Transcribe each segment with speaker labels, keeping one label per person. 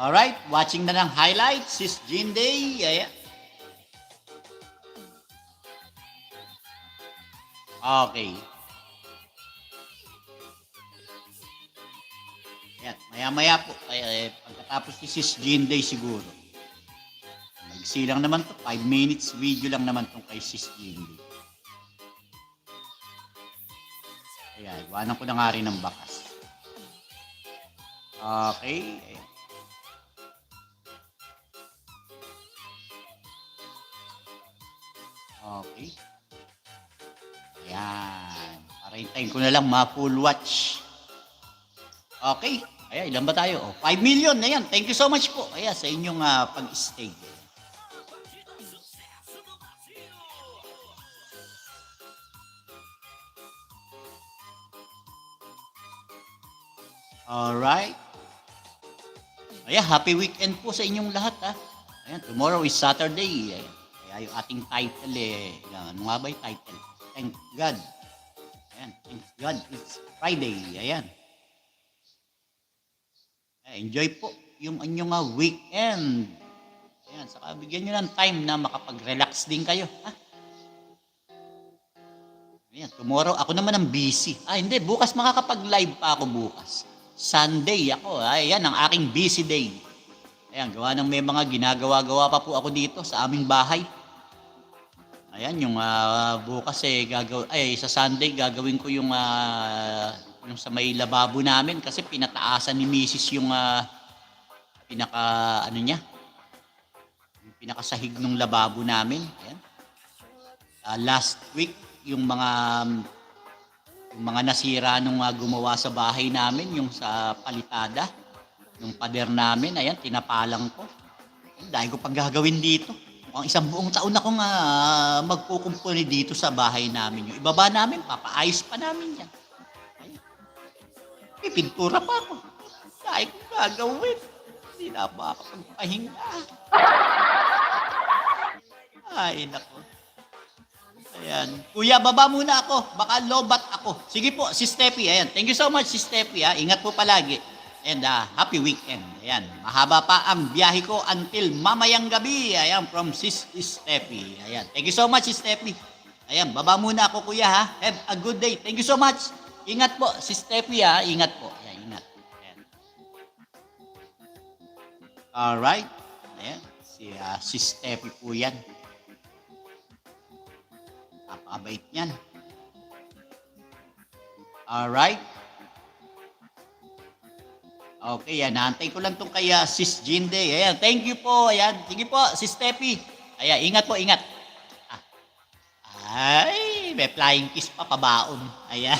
Speaker 1: Alright, watching na ng highlights, Sis Jinday. Ayan. Okay. Ayan, maya-maya po. Pagkatapos ni Sis Jinday siguro. Maigsi lang naman to. 5 minutes video lang naman tong kay Sis Jinday. Ayan, iwanan ko na nga rin ng bakas. Okay. Ayan. Okay. Ayan. Para hintayin ko na lang ma-full watch. Okay. Ayan, ilan ba tayo? 5 million. Ayan, thank you so much po. Ayan, sa inyong pag-stay. Alright. Ayan, happy weekend po sa inyong lahat ha. Ayan, tomorrow is Saturday. Ayan. Kaya yung ating title ano nga ba yung title? Thank God. Ayan, thank God it's Friday. Ayan. Enjoy po yung inyong weekend. Ayan, saka bigyan nyo ng time na makapag-relax din kayo. Ha? Ayan, tomorrow ako naman ang busy. Hindi, bukas makakapag-live pa ako bukas. Sunday ako. Ayan, ang aking busy day. Ayan, gawa ng may mga ginagawa-gawa pa po ako dito sa aming bahay. Ayan, yung bukas sa Sunday gagawin ko yung sa may lababo namin kasi pinataasan ni Mrs. yung pinakasahig ng lababo namin. Ayan. Last week yung mga nasira nung gumawa sa bahay namin, yung sa palitada, yung pader namin, ayan, tinapalang ko. Dahil ko pang gagawin dito. Ang isang buong taon akong magkukumpuni dito sa bahay namin. Yung ibaba namin, papaayos pa namin yan. Pipintura pa ako. Dahil ko gagawin. Hindi na makakapagpahinga. Ay, nako. Ayan. Kuya, baba muna ako. Baka lobat ako. Sige po, si Steffi. Ayan. Thank you so much, si Steffi. Ingat po palagi. And happy weekend. Ayan. Mahaba pa ang biyahe ko until mamayang gabi. Ayan, from Sis Steffi. Ayan. Thank you so much, Sis Steffi. Ayan, baba muna ako, kuya, ha. Have a good day. Thank you so much. Ingat po, Sis Steffi, ha. Ingat po. Ayan, ingat. Ayan. Alright. Ayan. Si Steffi po yan. Napakabait yan. Alright. Okay, yan. Nahantay ko lang itong kay Sis Jinday. Ayan, thank you po. Ayan, sige po, Sis Steffi. Ayan, ingat po, ingat. Ay, may flying kiss pa, pabaon. Ayan.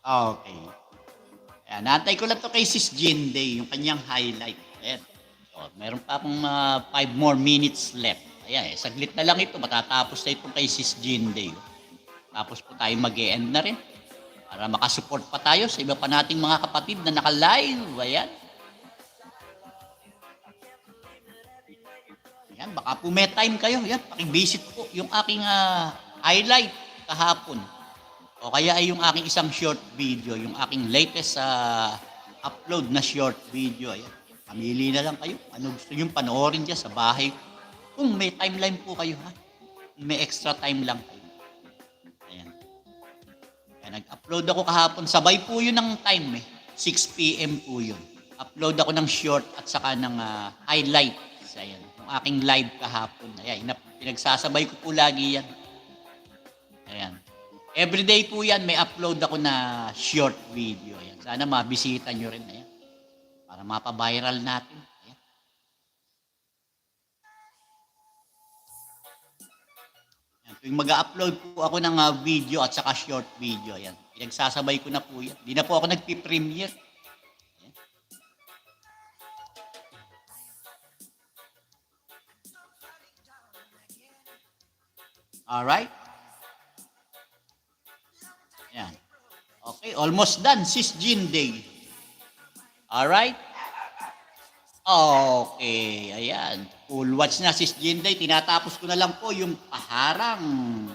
Speaker 1: Okay. Ayan, nahantay ko lang ito kay Sis Jinday, yung kanyang highlight. Ayan. So, meron pa akong 5 more minutes left. Ayan, saglit na lang ito. Matatapos na itong kay Sis Jinday. Tapos po tayo mag-e-end na rin para makasupport pa tayo sa iba pa nating mga kapatid na naka-live. Ayan. Ayan, baka po may time kayo. Ayan, pakivisit po yung aking highlight kahapon. O kaya ay yung aking isang short video, yung aking latest upload na short video. Ayan, pamili na lang kayo. Ano gusto nyo panoorin dyan sa bahay. Kung may timeline po kayo, ha? Kung may extra time lang kayo. Nag-upload ako kahapon. Sabay po yun ng time 6 p.m. po yun. Upload ako ng short at saka ng highlights. Ayan. Yung aking live kahapon. Ayan. Pinagsasabay ko po lagi yan. Ayan. Everyday po yan, may upload ako na short video. Ayan. Sana mabisita nyo rin. Ayan. Para mapabiral natin. Yung mag-upload po ako ng video at saka short video. Ayan. Pinagsasabay ko na po yan. Hindi na po ako nagpi-premiere. Alright. Ayan. Okay, almost done. Sis Jinday. Alright. Okay, ayan. Full watch na, Sis Jinday. Tinatapos ko na lang po yung paharang.